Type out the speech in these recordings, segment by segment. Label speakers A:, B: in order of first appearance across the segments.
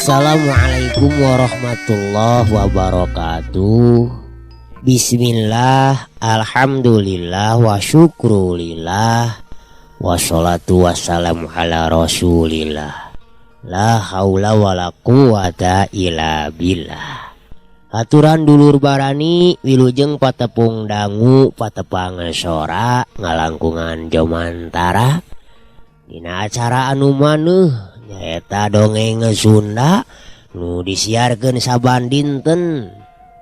A: Assalamualaikum warahmatullahi wabarakatuh. Bismillah, alhamdulillah, wa syukrulillah, wassalatu wassalamu ala rasulillah. La haula wala quwata illa billah. Aturan dulur barani wilujeng patepung dangu patepang sora ngalangkungan jomantara dina acara anu maneuh nyaeta dongeng Sunda nu disiarkeun saban dinten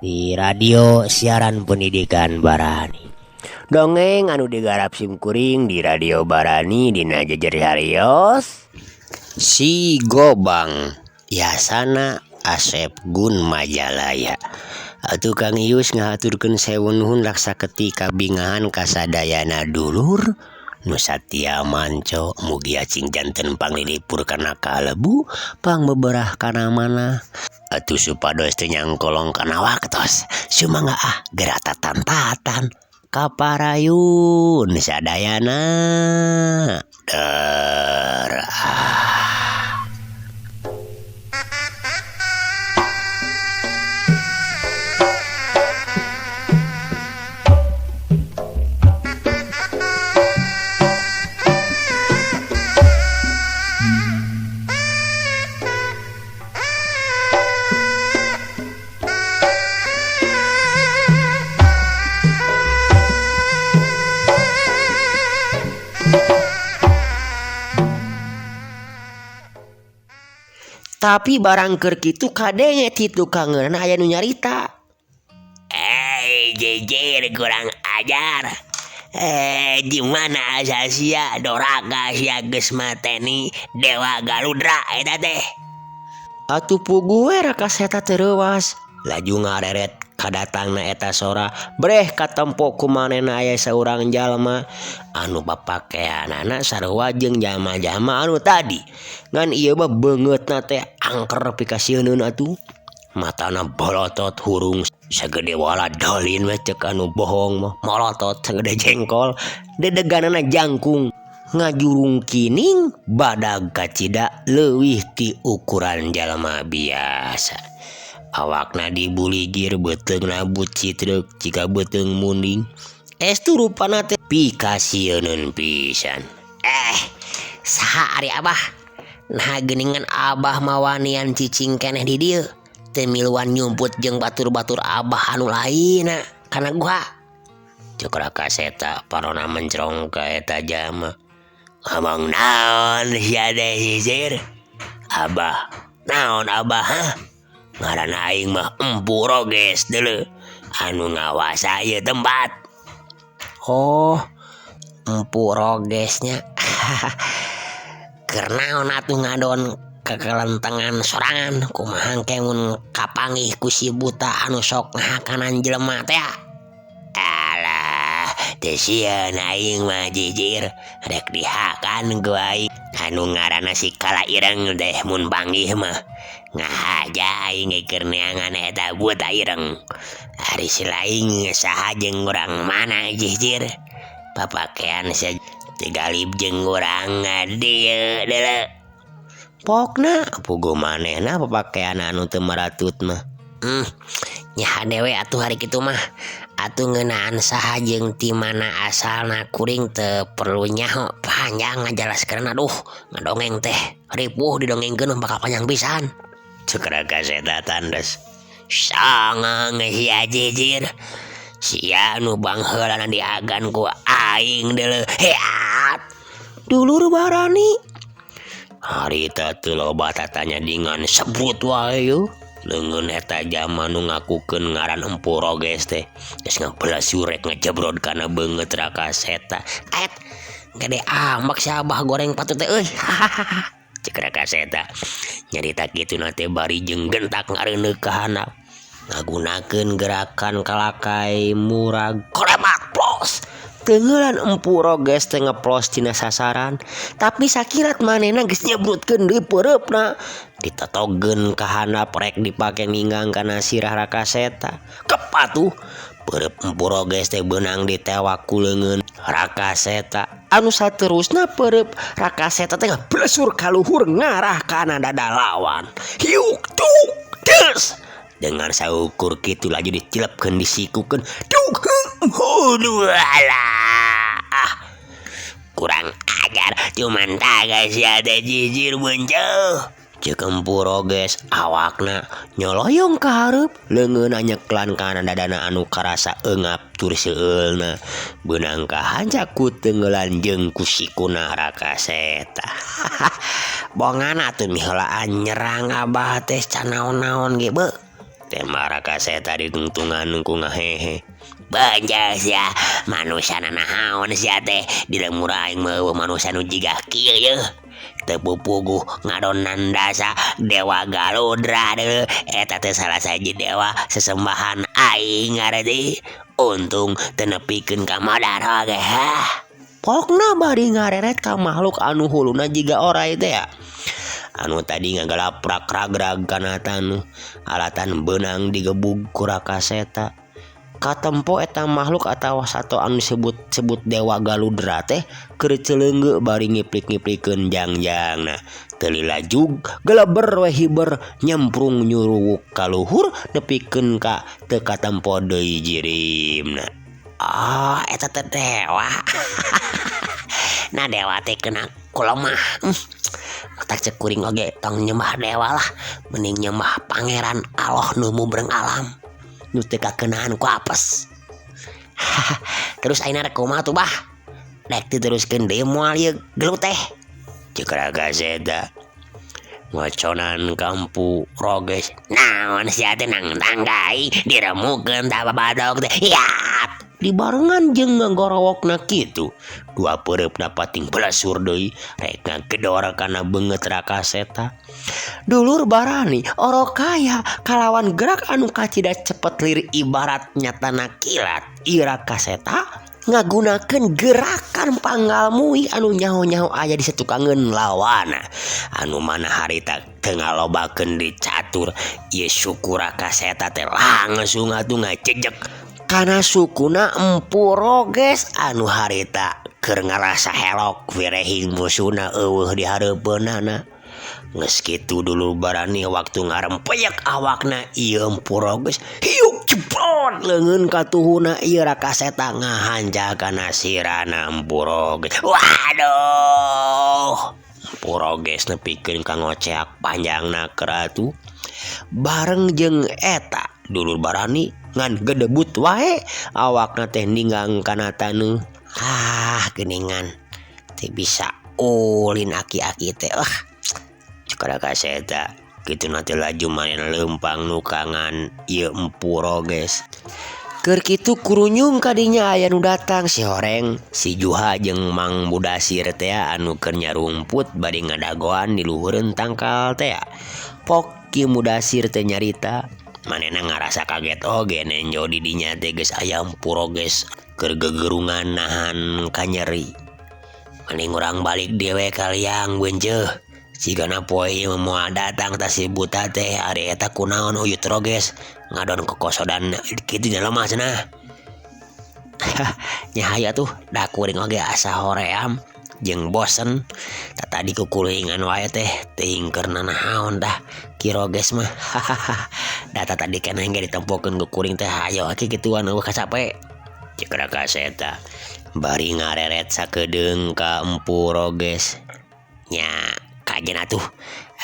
A: di radio siaran pendidikan Barani. Dongeng anu digarap simkuring di radio Barani dina jejer harios Si Gobang Yasana Asep Gun Majalaya. Atuh Kang Ius ngahaturkeun sewu nuhun laksa ketika bingahan kasadayana dulur nu satya manco mugi acing janten panglilipur kana kalebu pangbeberah kana mana atuh supados teu nyangkolong kana waktos sumangga gerata tantatan kaparayun sadayana tapi barang keur kitu kadenge ti tukangeunna aya nu nyarita. Jejer kurang ajar. Di mana asa sia doraka sia geus mateni Dewa Galudra eta teh. Atuh pugu we raka eta tereuwas. Laju ngareret kadatangna eta sora breh katempo ku manehna aya saurang jalma anu papakeanana sarua jeung jalma-jalma anu tadi. Ngan ieu mah beungeutna teh angker pikasieun atuh. Matana bolotot hurung sagede wala dolin we ceuk anu bohong mah molotot sagede jengkol. Dedeganana jangkung ngajurung kining badag kacida leuwih ti ukuran jalma biasa. Awakna dibuligir beteungna bucitreuk jika beteung munding. Estu rupana teh pikasieun pisan. Saha ari Abah? Nah geuningan Abah mawanian cicing keneh di dieu teu miluan nyumput jeung batur-batur Abah anu lainna kana gua. Ceuk raka seta parona mencrong ka eta jalma. Ngomong naon sia teh sisir? Abah, naon Abah hah? Ngaranna aing mah Empu Roges deuleu anu ngawasa ieu tempat. Oh, Empu Rogesnya. Kernaon atuh ngadon kekelentengan sorangan kumaha engke mun kapanggih ku si buta anu sok ngahakanan jelema teh. Alah, teu sieun aing mah jijir rek dihakan ku aing anu ngaranna si Kalaireng teh mun panggih mah ngahaja aing keur neangan eta buta ireng. Ari silaing saha jeung urang mana jijir papakean tegalib jeung urang dieu deuleu. Pokna puguh manehna papakean anu teu maratut mah. Nyaha dewe atuh hari kitu mah. Atuh ngeunaan saha jeung ti mana asalna kuring teu perlu nyaho panjang ngajelaskeun. Aduh ngadongeng teh ripuh didongengkeun bakal panjang pisan. Ceuk raka seta tandes. Sangang sia jijir. Sia nu bangheulana diagan ku aing deuleu. Heat. Dulur Barani. Harita teu loba tatanya dengan sebut wae yeuh. Leungeun eta jaman nu ngakukeun ngaran Empu Roges teh geus ngabelas surek ngajebrod kana beungeut Rakaseta. Aet gede amak si Abah goreng patut teh euy. Cek Rakaseta. Nyarita kitu teh bari jeung gentak ngareuneuh ka handap. Ngagunakeun gerakan kalakai murag kolebat plos. Teungelan Empu Roges teh ngeplos tina sasaran, tapi sakirat manehna geus nyebrutkeun deui peureup ditetogeun ka handap rek dipake ninggang kana sirah Rakaseta. Kepatuh peureup Empu Roges teh beunang ditewak ku leungeun Rakaseta. Anu saterusna peureup Rakaseta teh ngablesur ka luhur ngarah kana dada lawan. Hiuk tuk des. Dengan saukur kitu laju dicelepkeun disikukeun. Duk huduh alah. Kurang ajar cuman taga sia teh jijir beunjeuh. Ceuk Empu Roges awakna nyoloyong ka hareup, leungeunna nyeklan kana dadana anu karasa eungap tur seueulna. Beunang kahancak ku teungeulan jeung ku sikuna Rakaseta. Bongan atuh miheulaan nyerang Abah teh can naon-naon ge beuh. Tema Rakaseta ditungtungan ku ngahehe. Banjang sia manusana nahaon sia teh dilemu aing meueuh manusia nu jigah kieu yeuh. Teu pupuguh ngadonan dasa Dewa Galudra deui. Eta teh salah saji dewa sesembahan aing ngarti. Untung teu nepikeun ka Madara ge. Pokna bari ngareret ka makhluk anu huluna jiga oray teh ya. Anu tadi ngagalaprak ragrag kana tanu alatan beunang digebug ku Rakaseta. Katempo eta makhluk atawa sato anu disebut Dewa Galudra teh keur celeunggeuk bari ngiplik-ngiplikeun jangjangna. Teu lilajug geleber we hiber nyemprung nyuruwuk ka luhur nepikeun ka teu katempo deui jirimna. Oh, eta teh dewa. Nah dewa teh kena kulemah. Tak cek kuring oge tong nyembah dewa lah, mending nyembah pangeran Allah nu mubreng alam. Nu teu kakeunaan ku apes. Terus ayeuna rek kumaha tuh Bah? Rek diteruskeun deui moal ieu gelut teh. Ceuk Rakaseta. Ngoconan ka Empu Roges. Naon sia teh nang tanggai diremukeun tah babadog teh. Yap. Dibarengan jeung ngagorowokna kitu, dua peureup pating belasur deui rek ngagedor kana beungeut Rakaseta. Dulur barani orokaya kalawan gerak anu kacida cepet lir ibarat nyatana kilat. Ieu Rakaseta ngagunakeun gerakan panggal muih anu nyaho-nyaho aya di satukangeun lawana. Anu mana harita teu ngalobakeun di catur. Ieu suku Rakaseta teh langsung atuh ngacejek kana sukuna Empu Roges anu harita keur ngarasa helok wirehing musuhna eueuh di hareupeunana. Geus kitu dulu barani waktu ngarempeyek awakna ieu Empu Roges hiuk ceprot leungeun ka tuhuna ieu Rakaseta ngahancah kana sirana Empu Roges. Waduh. Empu Roges nepikeun ka ngoceak panjangna keratu. Bareng jeung eta dulur barani ngan gedebut wae awakna teh ninggang kana tanu. Geuningan teu bisa ulin aki-aki teh. Ceuk Rakaseta kitu nanti laju main leumpang nu kangan ieu Empu Roges. Keur kitu kurunyung kadinya aya nu datang si Horeng, si Juha jeung Mang Mudasir teh anu keur nyarumput bade ngadagoan di luhureun tangkal teh. Pok Ki Mudasir teh nyarita manehna ngarasa kaget oge nenjo di dinya teh geus aya Empu Roges keur gegerungan nahan kanyeri. Mending urang balik dewe ka liang beunjeuh. Sigana poe ieu moal datang tah si buta teh ari eta kunaon uyut Roges ngadon kokosodan kitu nya lemah cenah. Nya tuh da kuring oge asa hoream jeung bosen. Tadi kukulingan wae teh teuing keur nanaon tah Ki Roges mah. Data tadi keneh ge ditempokeun ku kuring teh hayo atuh gituan eueuh kacape. Ceuk Rakaseta bari ngareret sakedeung ka Empu Roges. Nya kajen atuh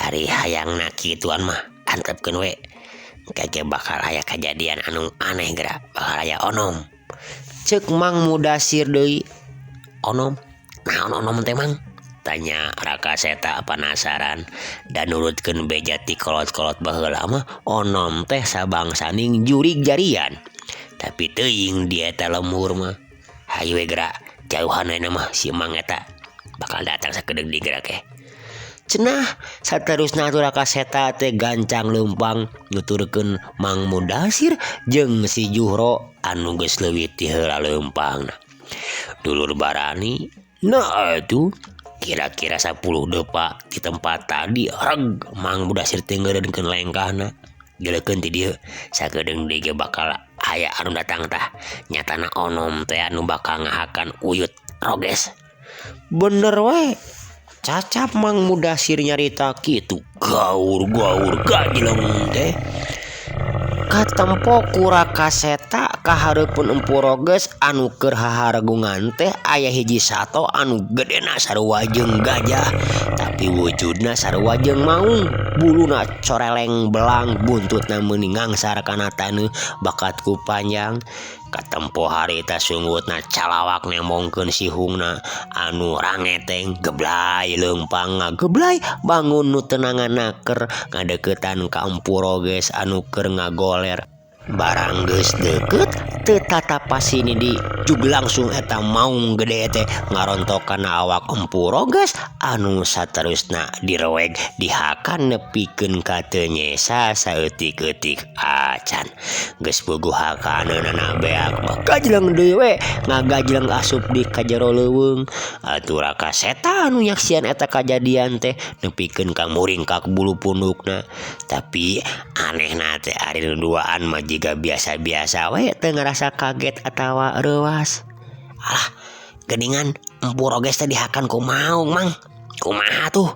A: ari hayangna kituan mah antepkeun we. Kage bakal aya kejadian anu aneh geura, bakal aya onom. Ceuk Mang Mudasir deui. Onom? Naon onom teh Mang? Tanya Raka Seta penasaran dan nurutkeun beja ti kolot-kolot baheula mah onom teh sabangsaning jurig jarian. Tapi teuing di eta lemur mah. Hayu we gerak jauhanna mah si Mang eta bakal datang sakedeung digerak Cenah saterusna atuh Raka Seta teh gancang leumpang nuturkeun Mang Mudasir jeung si Juhro anu geus leuwih ti heula leumpangna. Dulur Barani, nah atuh kira-kira 10 depa di tempat tadi reg Mang Mudasir teh ngeureunkeun lengkahna. Geulekeun ti dieu sakedeung deui ge bakal aya anu datang tah nyatana onom teh anu bakal ngahakan uyut roges. Bener we cacap Mang Mudasir nyarita kitu gaur gajleung teh katempo ku Raka Seta ka hareupeun Empu Roges anu keur hahargungan teh aya hiji sato anu gedena sarua jeung gajah tapi wujudna sarua jeung maung, buluna coreleng belang, buntutna meuning ngangsar kana taneuh bakat ku panjang. Katempo harita sungutna calawak nemongkeun sihungna anu rangeteng geblay leumpang ngageblay bangun nu tenangan naker ngadeuketan ka Empu Roges anu keur ngagoler. Barang geus deukeut teu tatapasini di jug langsung eta maung gede teh ngarontokan awak Empu Roges anu saterusna direweg dihakan nepikeun ka teu nyesa saeutik-eutik acan. Geus puguh hakaneunana beak mah gajleung deui we ngagajleung asup di kajero leuweung. Atuh Raka Seta anu nyaksian eta kajadian teh nepikeun ka muringkak bulu pundukna. Tapi anehna teh ari duaan mah jiga biasa-biasa we teu ngarasa kaget atawa reuwas. Alah, geuningan Empu Roges teh dihakan ku maung, Mang. Kumaha tuh?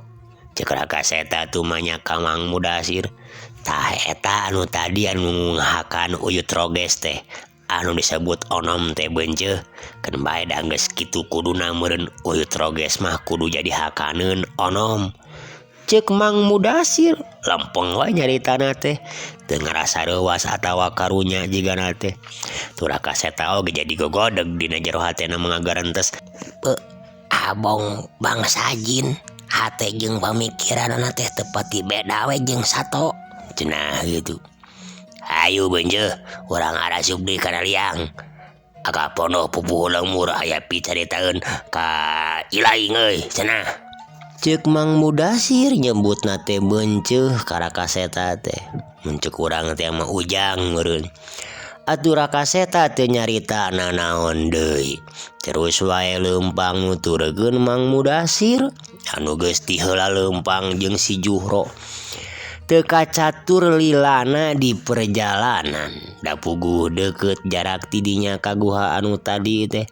A: Ceuk Raka Seta tuh manya ka Mang Mudasir. Tah eta anu tadi anu ngahakan uyut Roges teh anu disebut onom teh beunceuk. Keun bae da geus kitu kuduna meureun uyut Roges mah kudu jadi hakaneun onom. Ceuk Mang Mudasir lempeng wae nyaritana teh teu ngarasa reuwas atawa karunya jigana teh. Tu Raka Seta oge jadi gogodeg dina jero hatena mangagarentes abong bangsa jin hate jeung pamikiranna teh teu pati beda we jeung sato cenah gitu. Hayu beunjeuh urang arasup deui kana liang. Aga pondoh pupuh lemur aya picaritaeun ka ilaing euy cenah. Ceuk Mang Mudasir nyebutna teh beunceuk ka Raka Seta teh. Muncul urang teh mah ujang meureun. Atuh Raka Seta teh nyarita nanaon deui. Terus wae leumpang nuturkeun Mang Mudasir anu geus ti heula leumpang jeung si Juhro. Teu kacatur lilana di perjalanan. Da puguh deukeut jarak ti dinya ka guha anu tadi teh.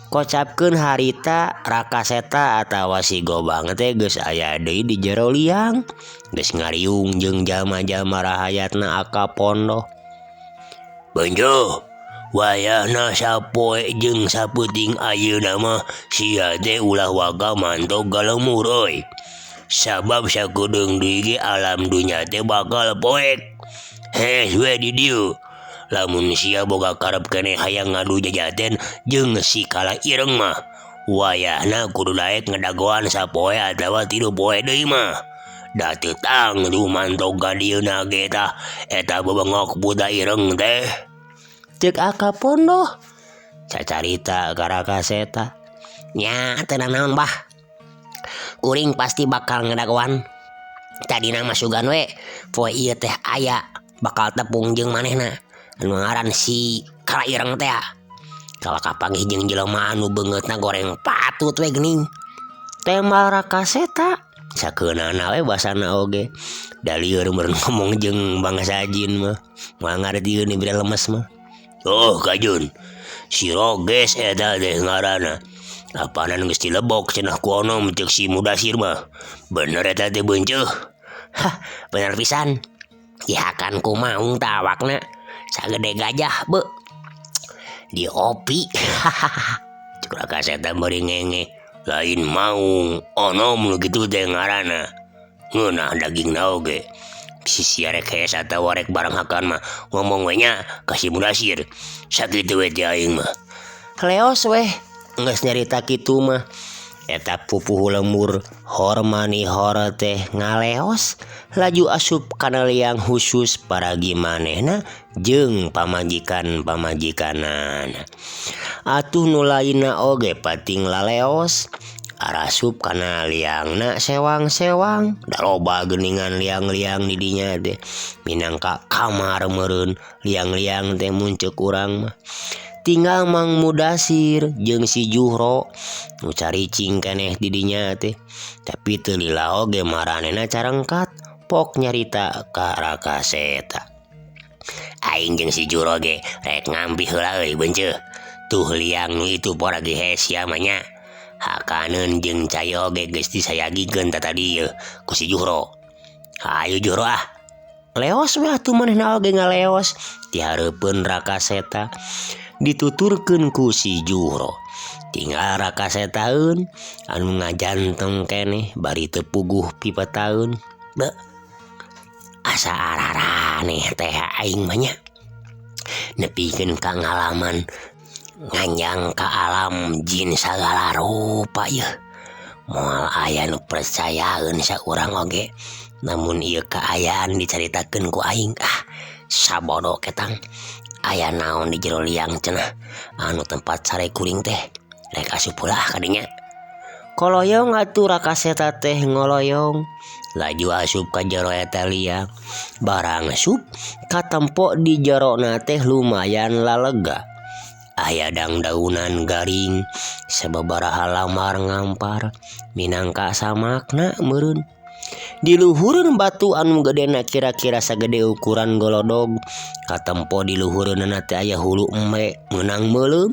A: Kocapkeun harita Raka Seta atawa si Gobang teh geus aya deui di jero liang. Geus ngariung jeung jalma-jalma rahayatna aka pondoh. Beunjeuh, wayahna sapoe jeung sapeuting ayeuna mah sia teh ulah waga mantog galemur euy. Sabab sakudeung deui ge alam dunya teh bakal poek. Hes we di dieu. Lamun sia boga karep keneh hayang ngadu jajaten jeung si kala ireng mah wayahna kudu daek ngadagoan sapoe atawa 3 poe deui mah. Da teu tang tuh mantog ka dieuna ge tah eta bebengok budak ireng teh. Ceuk aka pondoh cacarita ka Raka Seta. Nya teu naon bah. Kuring pasti bakal ngadagoan. Tadina mah sugan we poe ieu teh aya bakal tepung jeung manehna. Anu ngaran si kala ireng teh kala kapanggih jeung jelema anu beungeutna goreng patut we geuning. Temal Raka Seta sakeunana we basana oge. Da lieur meureun ngomong jeung bangsa jin mah moal ngartieun ni bere lemes mah. Oh kajun, si Roges eta teh ngaranna. Apanan geus dilebok cenah ku onom ceuk si Mudasir mah. Bener eta teh beunceuk. Hah, bener pisan. Dihakan ku maung tah awakna sagede gajah be diopi. Cuk Raka Seta meuri ngenge. Lain maung onom nu kitu teh ngaranna. Ngeunah dagingna oge. Si arek hees atawa arek barang hakan mah ngomong we nya ka si Mudasir. Sakitu we ti aing mah. Leos weh geus nyarita kitu mah. Eta pupuh lemur hormani hore teh ngaleos laju asup kana liang khusus paragi manehna jeung pamajikan-pamajikanan. Atuh nu lainna oge pating laleos arasup kana liangna sewang-sewang da loba geuningan liang-liang di dinya teh minangka kamar meureun liang-liang teh munceuk urang mah. Tinggal Mang Mudasir jeung si Juhro nu caricing keneh di dinya teh. Tapi teu lila oge maranehna carengkat pok nyarita ka Rakaseta. Aing jeung si Juhro ge rek ngambi heula euy beunceuk. Tuh liang nu itu poragi hesia mah nya. Hakaneun jeung cai oge geus disayagikeun tata dieu ku si Juhro. Hayu Juhro ah. Leos we atuh manehna oge ngaleos ti hareupeun Rakaseta. Dituturkeun ku si Juhro. Tinggal Rakasetaeun anu ngajanteng keneh bari teu puguh pipetaeun. Be asa araraneh teh aing mah nya. Nepikeun ka ngalaman nganjang ka alam jin sagala rupa yeuh. Moal aya nu percayaeun saurang oge. Namun ieu kaayaan dicaritakeun ku aing sabodo ketang. Aya naon di jero liang cenah anu tempat sare kuring teh rek asup ulah ka dinya. Koloyong atuh Rakaseta teh ngoloyong laju asup ka jero eta liang. Barang asup katempo di jerona teh lumayan lalega. Aya dangdaunan garing sababaraha lamar ngampar minangka samakna meureun. Di luhureun batu anu gedena kira-kira sagede ukuran golodog. Katempo di luhureunna teh aya hulu embe meunang meuleum.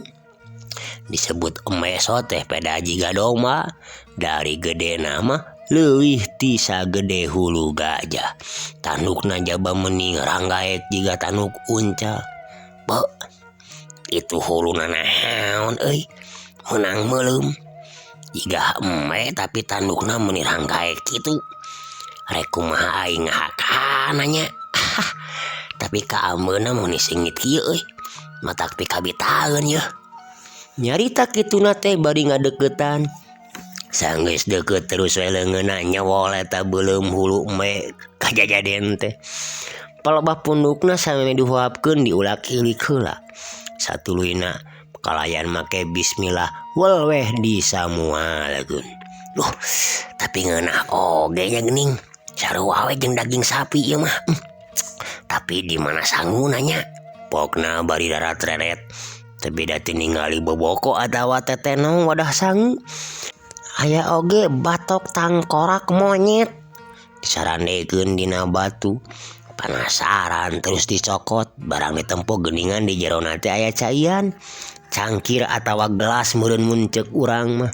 A: Disebut embe so teh peda jiga domba. Dari gedena mah leuwih ti sagede hulu gajah. Tandukna jaba meuning ranggaek jiga tanduk uncal. Be itu huluna naon euy meunang meuleum. Jiga embe tapi tandukna meuning ranggaek kitu. Rek kumaha aing ngahakana nya. Tapi kaambeuna mun singit kieu euy. Matak pikabitaeun yeuh. Nyarita kituna teh bari ngadeuketan. Sanggeus deukeut terus we leungeunna nyewol eta beuleum hulu embe kajajaden teh. Paloba pundukna sameme dihuapkeun diulag ilik heula. Satuluyna kalayan make bismillah wel weh disamualkeun. Loh, tapi ngeunah oge nya geuning. Sarua we jeung daging sapi ieu mah. Tapi di mana sanguna nya? Pokna bari darat reret. Teu beda ti ningali boboko atawa tetenong wadah sangu. Aya oge batok tangkorak monyet. Disarandekeun dina batu. Penasaran terus dicokot. Barang ditempo geuningan di jerona teh aya caian. Cangkir atawa gelas meureun munceuk urang mah.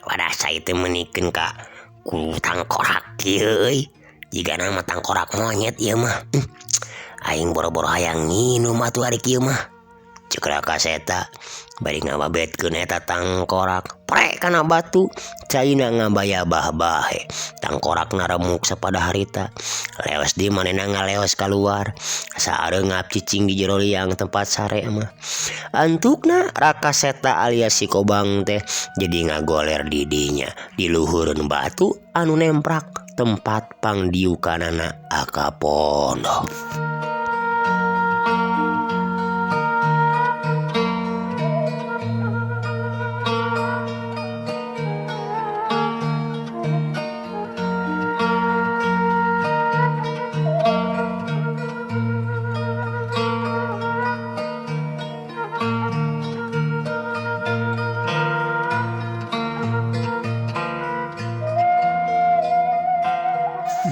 A: Wadah cai teh meunikeun ka ku tangkorak kieu euy. Jigana mah tangkorak monyet ieu mah. Aing boro-boro hayang nginum atuh ari kieu mah. Ceuk Rakaseta bari ngababetkeun eta tangkorak prek kana batu. Caina ngabayabah bae. Tangkorakna remuk sapada harita. Leos di manehna ngaleos kaluar. Sareungap cicing di jero liang tempat sare mah. Antukna Rakaseta alias si Kobang teh jadi ngagoler di dinya di luhureun batu anu nemprak tempat pangdiukanana Akapondo.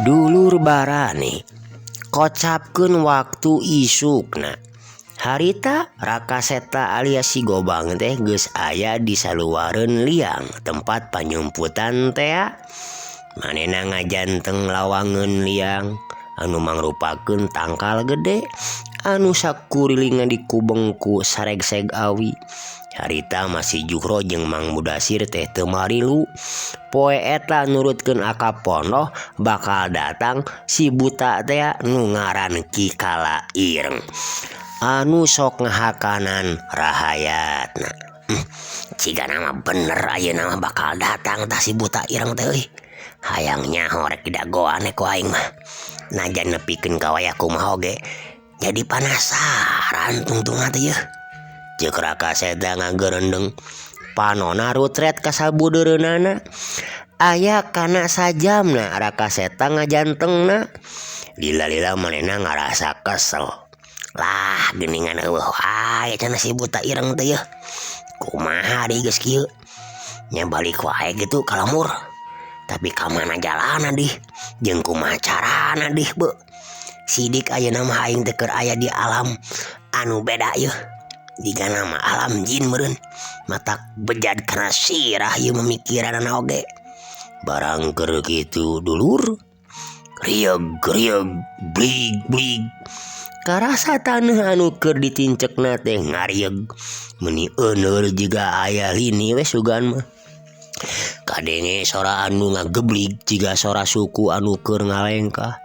A: Dulur barane kocapkeun waktu isukna. Harita Rakaseta alias si Gobang teh geus aya di saluareun liang tempat panyumputan teh. Manehna ngajanteng lawangeun liang anu mangrupakeun tangkal gede anu sakurilingan dikubeng ku saregseg awi. Harita masih Juhro jeung Mang Mudasir teh teu marilu. Poe eta nurutkeun Akapondo bakal datang si buta teh nu ngaran Ki Kala Ireng anu sok ngahakanan rahayatna. Jika nama bener aja nama bakal datang tah si buta ireng teh euy. Hayangnya horek tidak goane ku aing mah. Najan nepikeun ka wayah kumaha oge. Jadi penasaran tungtungna teh yeuh. Ceuk Raka Seta ngagerendeng panona rutret ka sabudeureunana. Aya kana sajamna Raka Seta ngajantengna. Lila-lila manehna ngarasa kesel. Lah geuningan eueuh wae cenah si buta ireng teh yeuh. Kumaha deui geus kieu? Nya balik wae gitu ka lamur. Tapi ka mana jalana dih? Jeung kumaha carana dih, beuh? Sidik ayeuna mah aing teh keur aya di alam anu beda yeuh. Diga nama alam jin meureun. Matak bejad kana sirah ieu memikiranna oge. Barang keur kitu dulur. Rieg-rieg, blig-blig. Karasa taneuh anu keur ditincekna teh ngarieg. Meuni euneur jiga aya lini we sugan mah. Kadenge sora anu ngageblig jiga sora suku anu keur ngalengkah.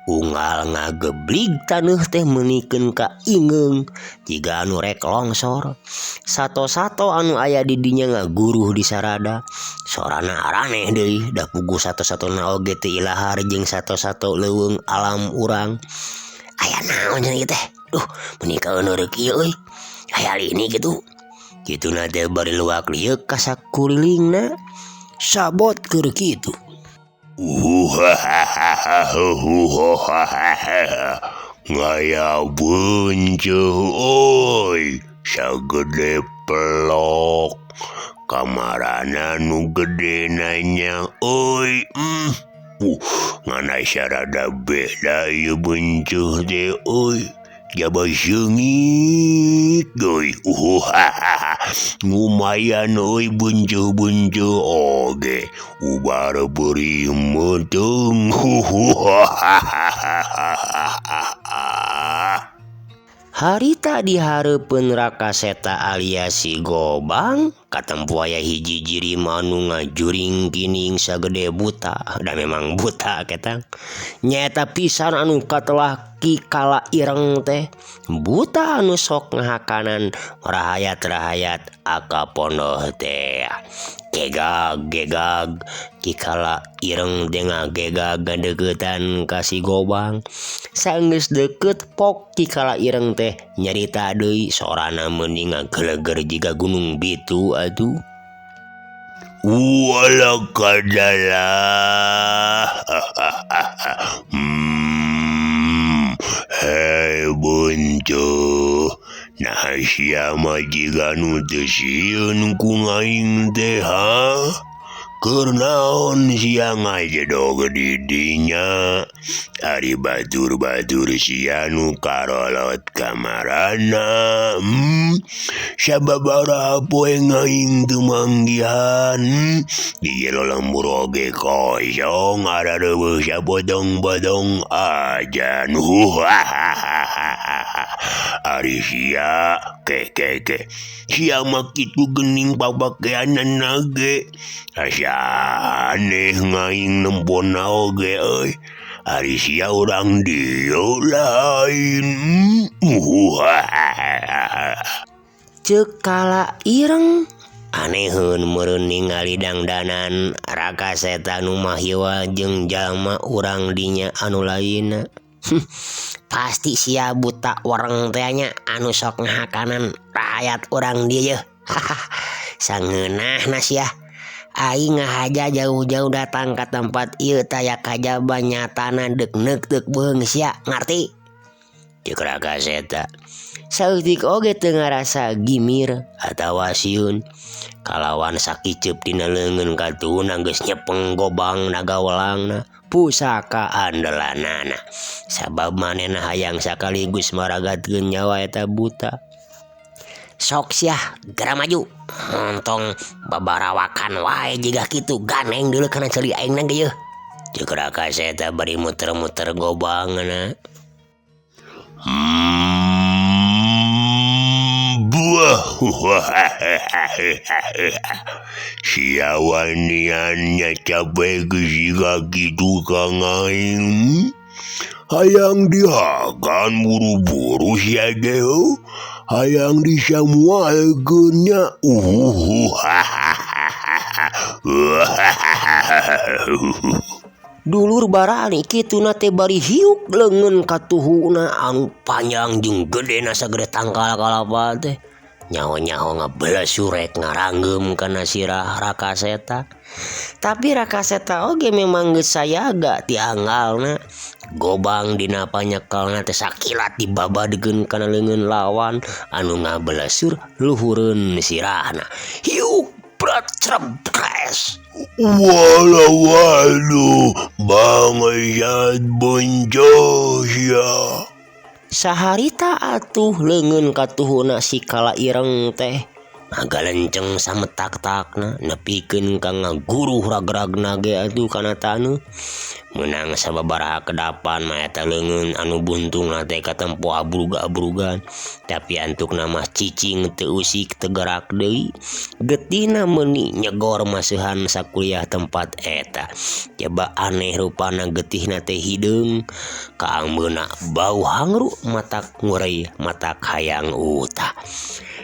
A: Unggal ngageblig taneuh teh meunikeun ka ingeung jiga anu rek longsor. Sato-sato anu aya di dinya ngaguruh di sarada. Sorana araneh deui da puguh sato-satona oge teu ilahar jeung sato-sato leuweung alam urang. Aya naon nya ieu teh? Duh, meuni ka euneur kieu euy. Aya lini kitu. Kituna teh bari luak liuk ka sakulilingna. Sabot keur kitu. Ngaya bunceuh oi sagede pelok. Kamarana nu gede nanya oi. Ngana sarada beda ieu bunceuh teh oi. Jaba seungit oi. Ngumayan oi bunceuh-bunceuh oge. Ubar beri meteng. Harita dihareupeun Raka Seta alias si Gobang katempo aya hiji jirima anu ngajuring kining sagede buta. Da memang buta ketang. Nyaeta pisan anu katelaki kala ireng teh. Buta anu sok ngahakanan rahayat-rahayat aka pondoh teh. Gegag-gegag kikala ireng denga gegag gadeuketan ka si Gobang. Sanggeus deukeut pok kikala ireng teh nyarita deui sorana meuni ngageleger jiga gunung bitu atuh. Wala kadalah. Hei bunceuh. Nah sia mah jiga nu teu sieun ku aing teh ha? Keur naon sia ngajedog di dinya? Ari batur-batur sia nu karolot kamarana. Sababaraha poe aing teu manggihan. Di lembur oge kosong arareueuh sabodong-bodong ajan. Ari sia ke sia mah kitu geuning pabakeanana ge. Asa aneh ngaing nempona oge euy. Ari sia urang dieu lain. Ceuk kala ireng aneheun meureun ningali dangdanan Raka Seta nu mahiwa jeung jalma urang dinya anu lainna. Pasti sia buta wareng teh nya anu sok ngahakanan rakyat urang dieu. Sangeunahna sia. Aing ngahaja jauh-jauh datang ka tempat ieu taya kajaba nyatana deuk-neuk teuk beung sia, ngarti? Ceuk Raka Seta. Saeutik oge teu ngarasa gimir atawa sieun. Kalawan sakiceup dina leungeun katuna geus nyepeng Gobang nagawelangna. Pusaka andalanana. Sabab manehna hayang sakaligus maragatkeun nyawa eta buta. Sok sia gera maju. Montong babarawakan wae jiga kitu ganeng deuleu kana ceuli aingna ge yeuh. Ceuk Raka Seta bari muter-muter Gobangna. Sia waniannya cabe gesiga gitu kang aing. Hayang dihagan buru-buru sia deu.
B: hayang disamualkeunnya.
A: Dulur barani kituna teh bari hiuk leungeun katuhuna anu panjang jeung gedena sagede tangkal kalapa teh. Nyaho-nyaho ngabelas surek ngaranggem kana sirah Rakaseta. Tapi Rakaseta oge memang geus sayaga ti anggalna. Gobang dina panyekelna teh sakilat dibabadkeun kana leungeun lawan anu ngabelas sur luhureun sirahna. Hiuk brat cerepres.
B: Walau banget boncos ya.
A: Saharita atuh leungeun katuhuna si Kala Ireng teh ngagalenceng sametak-takna nepikeun ka ngaguruh ragragna ge atuh kana taneuh. Menang sababaraha kedapan mah eta leungeun anu buntungna teh katempo abrug-abrugan, tapi antukna mah cicing teu usik teu gerak deui. Getihna meuni nyegor maseuhan sakuliah tempat eta. Coba aneh rupana getihna teh hideung, kaangbeuna bau hangru matak ngurei matak hayang utah.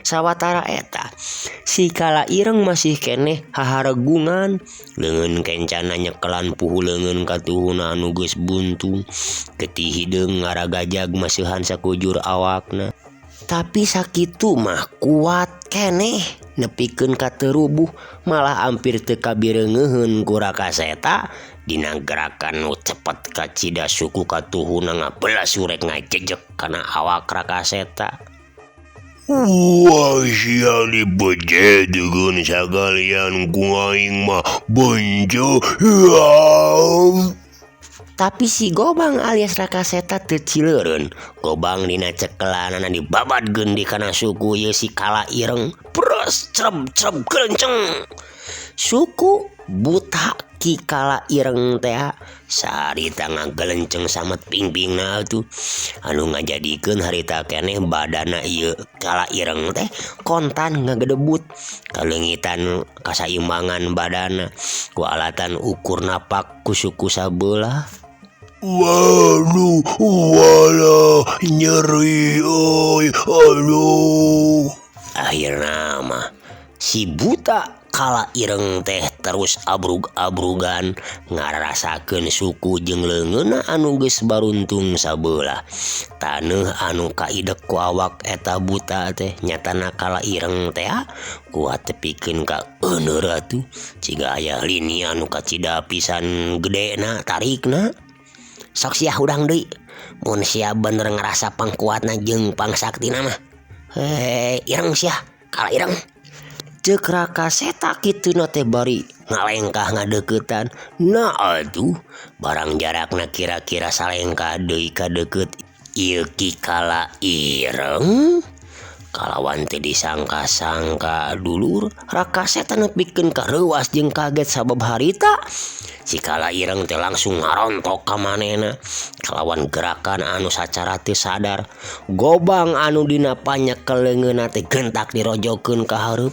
A: Sawatara eta si Kala Ireng masih keneh haharegungan leungeun kencana nyekelan puhu leungeun katuhuna anu geus buntung. Getih hideung ngaragajag maseuhan sakujur awakna. Tapi sakitu mah kuat keneh nepikeun ka teu rubuh, malah ampir teu kabireungeun ku Rakaseta dina gerakan nu cepet kacida suku katuhuna ngabelas surek ngajejek kana awak Rakaseta.
B: Wah sia dibejedekeun sagalian ku aing mah bonco ya.
A: Tapi si Gobang alias Rakaseta teu cileureun. Gobang dina cekelanana dibabadkeun di kana suku ieu si Kala Ireng. Pres cereb-cereb gelenceng. Suku buta Ki Kala Ireng teh saharita ngagelenceng samet pingpingna atuh anu ngajadikeun harita keneh badana ieu Kala Ireng teh kontan ngagedebut kaleungitan kasaimbangan badana ku alatan ukur napak ku suku sabeula.
B: Waduh, walah nyeri oi, aduh.
A: Akhirna mah si buta Kala Ireng teh terus abrug-abrugan ngarasakeun suku jeung leungeunna anu geus baruntung sabeula. Taneuh anu kaidek ku awak eta buta teh nyatana Kala Ireng teh kuat tepikeun ka euneur atuh ciga aya lini anu kacida pisan gedena tarikna. Sok sia hudang deui mun sia bener ngerasa pangkuatna jeung pangsaktina mah. Ireng sia Kala Ireng. Ceuk Rakaseta kituna teh bari ngalengkah ngadeuketan. Nah atuh barang jarakna kira-kira salengkah deui ka deukeut ieu Ki Kala Ireng. Kalawan teu disangka-sangka dulur Rakaseta nepikeun kareuwas jeung kaget sabab harita si Kala Ireng teh langsung ngarontok ka manehna kalawan gerakan anu sacara teu sadar. Gobang anu dina panyekel leungeunna teh gentak dirojokeun ka hareup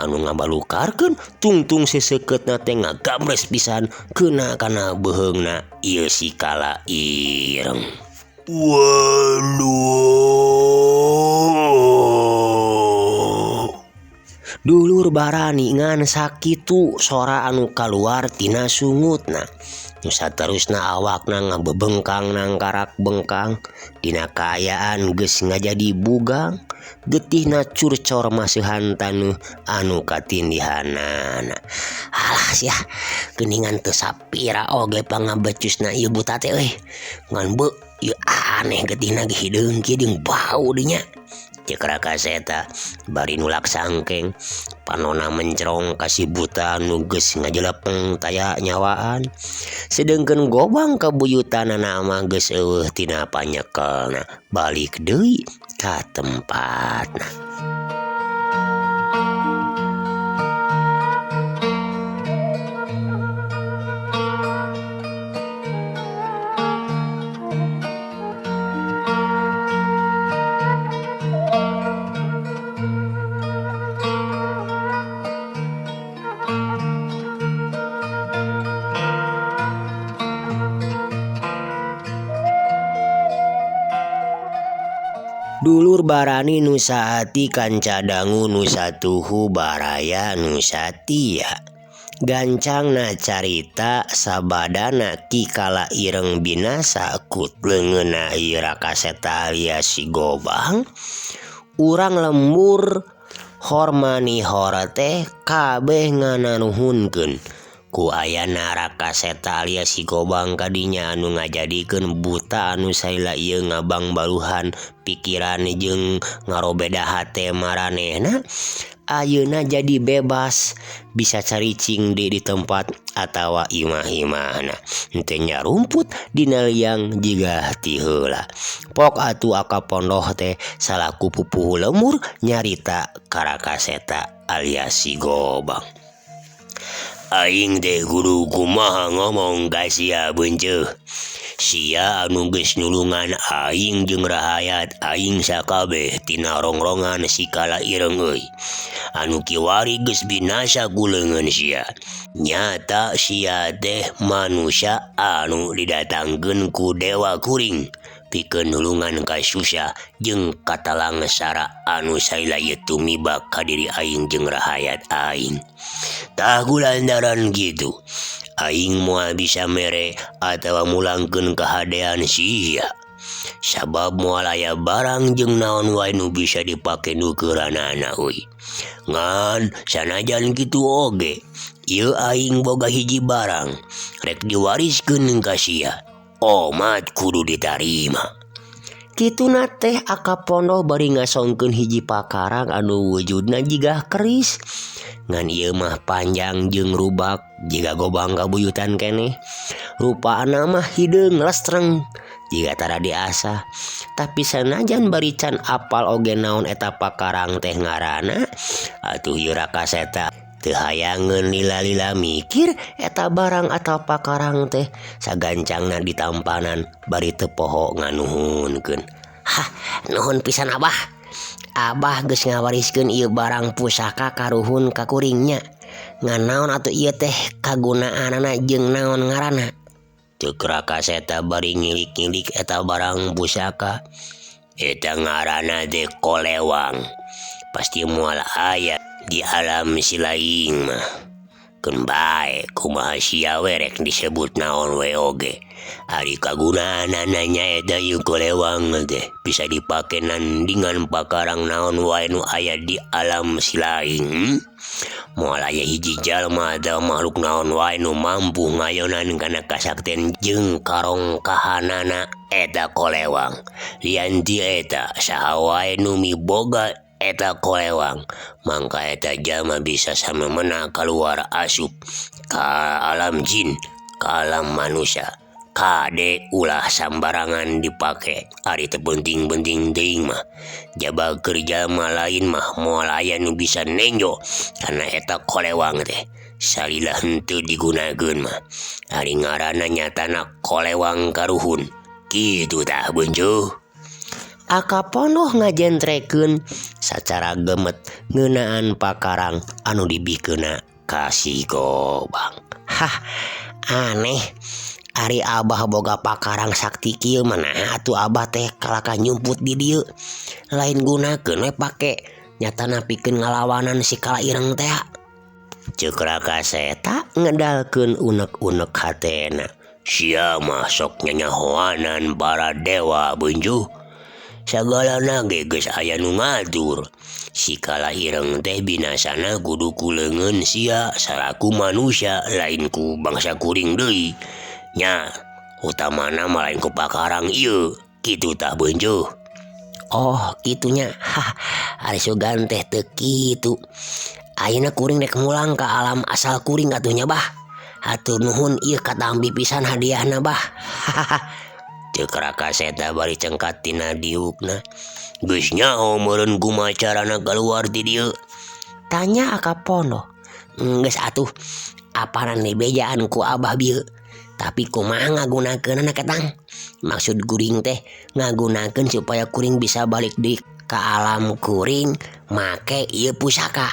A: anu ngabalukarkeun tungtung seseukeutna teh ngagambres pisan keuna kana beuheungna ieu si Kala Ireng.
B: Waduh.
A: Dulur barani ngan sakitu sora anu kaluar tina sungutna. Nu saterusna awakna ngabebengkang nangkarak bengkang dina kaayaan geus ngajadi bugang. Getihna curcor maseuhan taneuh anu katindihanana. Alah sia geuningan teu sapira oge pangabecusna ieu buta teh euy. Ngan beu ieu aneh getihna ge hideung kieu jeung bau dinya. Ceuk Rakaseta bari nulak sangkeng panonna mencrong ka si buta nu geus ngajelepeng taya nyawaan. Sedengkeun Gobang kabuyutanana mah geus eueuh tina panyekelna balik deui ka tempatna. Dulur barani nusaati kanca dangu nusatuhu baraya nusatia. Gancangna carita sabadana kikala ireng binasa kut leungeunna ieu Rakaseta alias si Gobang. Urang lembur hormani hora teh kabeh ngananuhunkeun ku ayana Rakaseta alias si Gobang kadinya anu ngajadikeun buta anu saila ieu ngabang baluhan pikiran jeung ngarobeda hate maranehna. Ayeuna jadi bebas bisa caricing di tempat atawa imah-imahna henteu nya rumput dina liang jiga ti heula. Pok atuh Akapondoh teh salaku pupuh lemur nyarita ka Rakaseta alias si Gobang. Aing teh kudu kumaha ngomong ka sia beunceuk. Sia anu geus nulungan aing jeung rahayat aing sakabeh tina rongrongan sikala ireng euy. Anu kiwari geus binasa ku leungeun sia. Nyata sia teh manusia anu didatangkeun ku dewa kuring pikeun nulungan ka susah jeung katalangsara anu saila ieu tumibak ka diri aing jeung rahayat aing. Tah kulantaran kitu aing moal bisa mere atawa mulangkeun kahadean sia. Sabab moal aya barang jeung naon wae nu bisa dipake nukeranana euy. Ngan sanajan kitu oge, ieu aing boga hiji barang rek diwariskeun ka sia. Omat kudu ditarima. Kituna teh Akapondoh bari ngasongkeun hiji pakarang anu wujudna jiga keris. Ngan ieu mah panjang jeung rubak jiga Gobang kabuyutan keneh. Rupaana mah hideung lestreng jiga tara diasah. Tapi sanajan bari can apal oge naon eta pakarang teh ngaranna, atuh ieu Rakaseta teu hayangeun lila-lila mikir eta barang atau pakarang teh sagancangna ditampanan bari teu poho nganuhunkeun. Hah, nuhun pisan Abah. Abah geus ngawariskeun ieu barang pusaka karuhun ka kuringnya. Ngan naon atuh ieu teh kagunaanna jeung naon ngaranna? Ceuk Rakaseta bari ngilik-ngilik eta barang pusaka. Eta ngaranna teh kolewang. Pasti moal aya di alam silaing mah. Keun bae kumaha sia we rek disebut naon we oge. Ari kagunaanna nyaeta ieu kolewang teh bisa dipake nandingan pakarang naon wae nu aya di alam silaing. Moal aya hiji jalma atau makhluk naon wae nu mampu ngayonan kana kasaktian jeung karongkahanana eta kolewang. Lian ti eta saha wae nu miboga eta kolewang mangka eta jalma bisa samemena kaluar asup ka alam jin ka alam manusia. Kade ulah sambarangan dipake. Ari teu penting-penting teuing mah jaba keur jalma lain mah moal aya nu bisa nenjo kana eta kolewang teh salila henteu digunakeun mah. Ari ngaranna nyatana kolewang karuhun. Kitu tah beuncuh. Akapondoh ngajentrekeun sacara gemet ngeunaan pakarang anu dibikeunna ka si Gobang. Hah, aneh. Ari Abah boga pakarang sakti kieu manaha atuh Abah teh kalaka nyumput di dieu. Lain gunakeun we pake nyatana pikeun ngalawanan si kala ireng teh. Ceuk Rakaseta ngedalkeun unek-unek hatena. Sia mah sok nyanyahoanan para dewa beunjuh. Sagalana ge geus aya nu ngatur. Si kala ireng teh binasana kudu ku leungeun sia salaku manusia lain ku bangsa kuring deui. Nya, utamana mah lain ku pakarang ieu. Kitu tah beunjuh. Oh, kitunya. Hah, ari sugan teh teu kitu. Ayeuna kuring rek mulang ka alam asal kuring atuh nya Bah. Hatur nuhun ieu katambi pisan hadiahna Bah. Ceuk Rakaseta bari cengkat tina diukna. Geus nyaho meureun kumacarana kaluar ti dieu? Tanya Akapondoh. Geus atuh, apana bejaan ku Abah bieu. Tapi kumaha ngagunakeunna ketang? Maksud kuring teh ngagunakeun supaya kuring bisa balik deui ka alam kuring make ieu pusaka.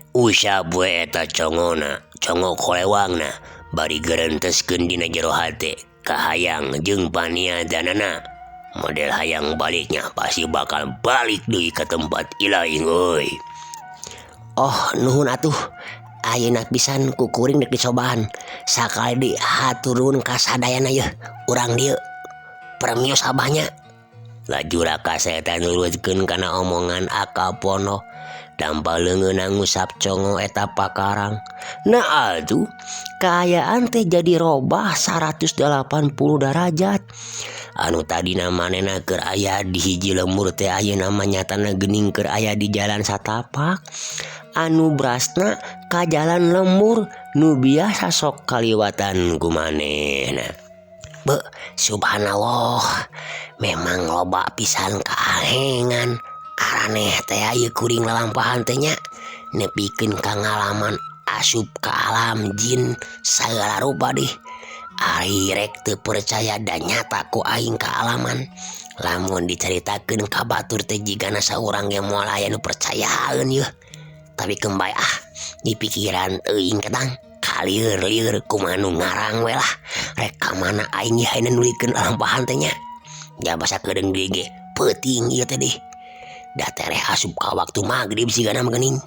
A: Usap we eta congona, congo kolewangna bari geurenteskeun dina jero hate kahayang jeung paniadanana. Model hayang baliknya pasti bakal balik deui ke tempat ilaing euy. Oh nuhun atuh. Ayeuna pisan kukuring dek dicobaan. Sakali di haturun kasadayana yeuh. Urang dieu premios abahnya. Laju Raka Seta nurutkeun kana omongan Akapono. Dampal leungeunna ngusap congo eta pakarang. Nah atuh kaayaan teh jadi robah 180 derajat. Anu tadina manehna keur aya di hiji lembur teh ayeuna manyatana geuning keur aya di jalan satapak. Anu brasna ka jalan lembur nu biasa sok kaliwatan ku manehna. Be, subhanallah, memang loba pisan kaahengan. Araneh teh ieu kuring lalampahan teh nya nepikeun ka ngalaman asup ka alam jin sagala rupa deh. Ari rek teu percaya dan nyata ku aing ka alaman. Lamun dicaritakeun ka batur teh jigana saurang ge moal aya nu percayaeun yeuh. Tapi kembali di pikiran euing ketang kalieur-lieur kumaha nu ngarang we lah. Rek ka mana aing hayeuna nulikeun lalampahan teh nya. Ya basa kedeung deui ge peuting ieu teh deh. Da tereh asup ka waktu magrib sigana geuning.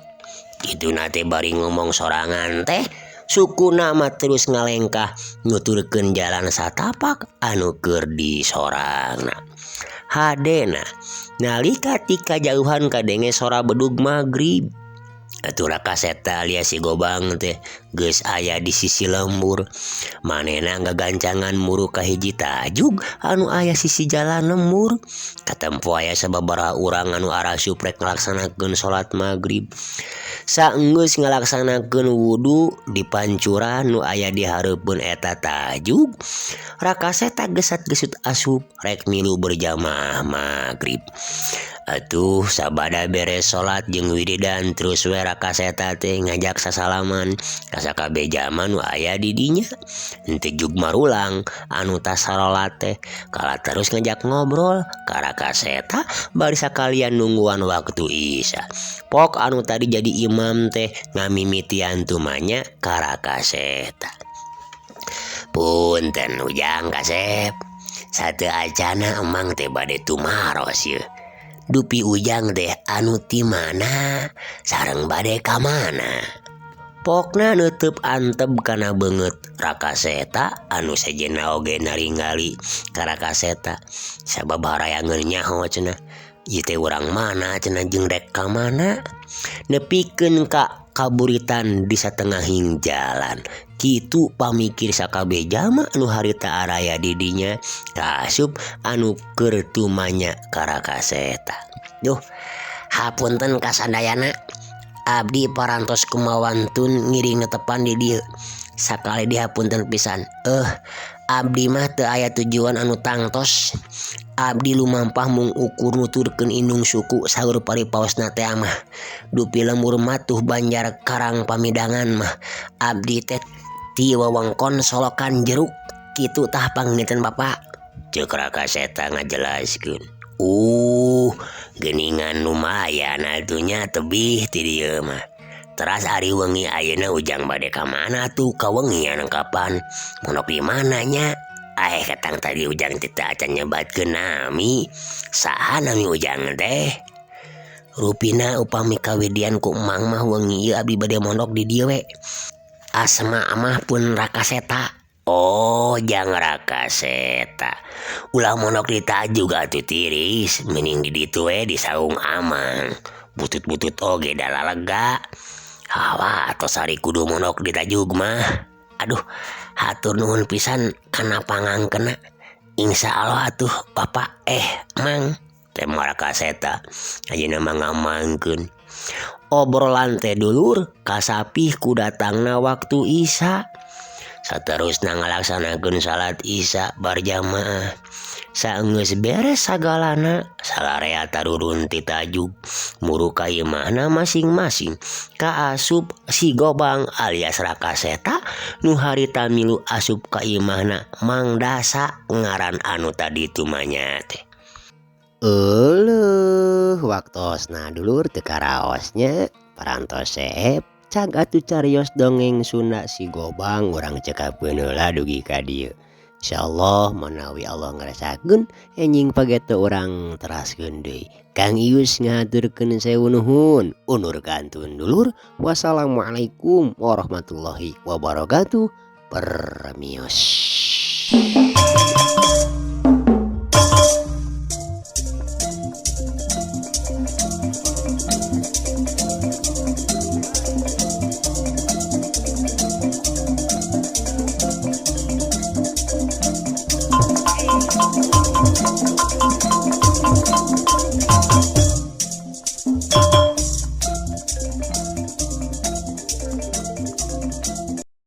A: Kituna teh bari ngomong sorangan teh sukuna mah terus ngalengkah nuturkeun jalan satapak anu keur di sorangna. Hadena nalika ti kajauhan kadenge sora bedug magrib. Atuh Raka Seta alias si Gobang teh geus aya di sisi lembur. Manehna gagancangan muru ka hiji tajug anu aya sisi jalan lembur. Katempo aya sababaraha urang anu arasup rek ngalaksanakeun salat magrib. Saenggeus ngalaksanakeun wudu di pancuran nu aya di hareupeun eta tajug, Raka Seta gesat-gesut asup rek milu berjamaah magrib. Atuh sabada beres salat jeung wiridan terus we Raka Seta teh ngajak sasalaman ka sakabeh jama nu aya di dinya. Henteu jug marulang anu tas salat teh kala terus ngajak ngobrol ka Raka Seta bari sakalian nungguan waktu isya. Pok anu tadi jadi imam teh ngamimitian tumanya ka Raka Seta. Punten Ujang Kasep, satu acana emang teh bade tumaros yeuh. Dupi Ujang teh anu ti mana sareng bade ka mana. Pokna neuteub anteb kana beungeut Raka Seta anu sejenna oge naringali ka Raka Seta. Sababaraha yangeun nyaho cenah. Ieu teh urang mana cenah jeung rek ka mana. Nepikeun ka kaburitan di satengahing jalan. Kitu pamikir sakabeh jama anu harita araya di dinya kaasup anu keur tumanya ka Raka Seta. Duh, hapunten kasadayana. Abdi parantos kumawantun ngiring netepan di dieu. Sakali dihapunten pisan. Abdi mah teu aya tujuan anu tangtos. Abdi lumampah mung ukur nuturkeun indung suku saur paripaosna teh mah. Dupi lembur matuh banjar karang pamidangan mah. Abdi teh ti wewengkon solokan jeruk. Kitu tah panginten Bapak. Ceuk Raka Seta ngajelaskeun. Geuningan lumayan atunya tebih ti dieu mah. Teras ari wengi ayeuna Ujang bade ka mana tuh kawengian kapan? Monok di mana nya? Katang tadi Ujang teh acan nyebatkeun nami. Saha nami Ujang teh? Rupina upami kawidian ku emang mah wengi ieu abdi bade mondok di dieu we. Asma mah pun Raka Seta. Oh, Jang Raka Seta. Ulah mondok di Tajug atuh tiris, mending di ditu we di saung amang. Butut-butut oge dalalega. Hawa tos ari kudu mondok di Tajug mah. Aduh, hatur nuhun pisan kana pangangkeunna. Insyaallah atuh Bapak Mang teh Raka Seta ayeuna mah ngamangkeun. Obrolan teh dulur kasapih ku datangna waktu isya. Saterusna ngalaksanakeun salat isya berjamaah. Saenggeus beres sagalana salarea tarurun ti Tajug muru ka imahna masing-masing. Kaasup si Gobang alias Raka Seta nu harita milu asup ka imahna Mang Dasa ngaran anu tadi tumanya teh. Waktosna dulur teu karaosnya parantos seep cag atuh carios dongeng Sunda si Gobang urang cekapeun heula dugi ka dieu. Insyaallah menawi Allah ngerasakeun enjing pagete urang teraskeun deui. Kang Ius ngaturkeun sewu nuhun. Undur kantun dulur. Wassalamualaikum warahmatullahi wabarakatuh. Permios.